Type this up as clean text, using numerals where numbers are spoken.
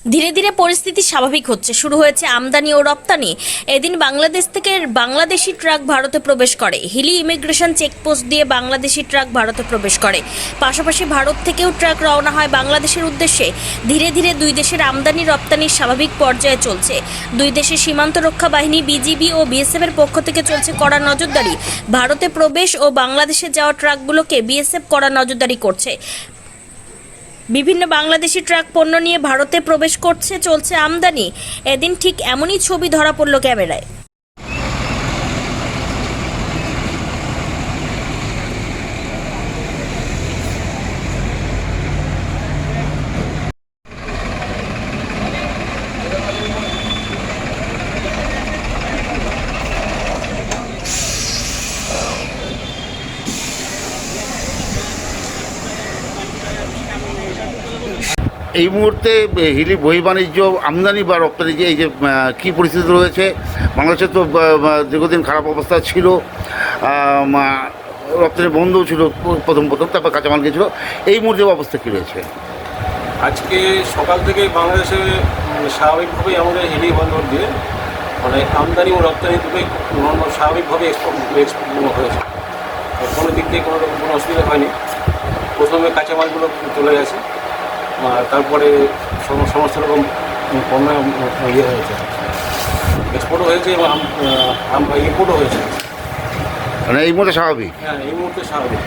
ধীরে ধীরে পরিস্থিতি স্বাভাবিক হচ্ছে, শুরু হয়েছে আমদানি ও রপ্তানি। এদিন বাংলাদেশ থেকে বাংলাদেশি ট্রাক ভারতে প্রবেশ করে। হিলি ইমিগ্রেশন চেকপোস্ট দিয়ে বাংলাদেশি ট্রাক ভারতে প্রবেশ করে। পাশাপাশি ভারত থেকেও ট্রাক রওনা হয় বাংলাদেশের উদ্দেশ্যে। ধীরে ধীরে দুই দেশের আমদানি রপ্তানির স্বাভাবিক পর্যায়ে চলছে। দুই দেশের সীমান্ত রক্ষা বাহিনী বিজিবি ও বিএসএফ এর পক্ষ থেকে চলছে কড়া নজরদারি। ভারতে প্রবেশ ও বাংলাদেশে যাওয়া ট্রাকগুলোকে বিএসএফ কড়া নজরদারি করছে। বিভিন্ন বাংলাদেশি ট্রাক পণ্য নিয়ে ভারতে প্রবেশ করছে, চলছে আমদানি। এদিন ঠিক এমনই ছবি ধরা পড়ল ক্যামেরায়। এই মুহূর্তে হিলি বহির্বাণিজ্য আমদানি বা রপ্তানি যে এই যে কী পরিস্থিতি রয়েছে, বাংলাদেশে তো দীর্ঘদিন খারাপ অবস্থা ছিল, রপ্তানি বন্ধও ছিল প্রথম তারপর কাঁচামাল গিয়েছিল। এই মুহূর্তে অবস্থা কী রয়েছে? আজকে সকাল থেকে বাংলাদেশে স্বাভাবিকভাবেই আমাদের হিলি বন্দর দিয়ে আমদানি ও রপ্তানি দুটোই স্বাভাবিকভাবে এক্সপোর্ট হয়েছে। কোনো দিক থেকে কোনো অসুবিধা হয়নি। প্রথমে কাঁচামালগুলো চলে গেছে, তারপরে সমস্ত রকম পণ্য ইয়ে হয়েছে, এক্সপোর্টও হয়েছে এবং ইম্পোর্টও হয়েছে। মানে এই মুহূর্তে স্বাভাবিক? হ্যাঁ, এই মুহূর্তে স্বাভাবিক।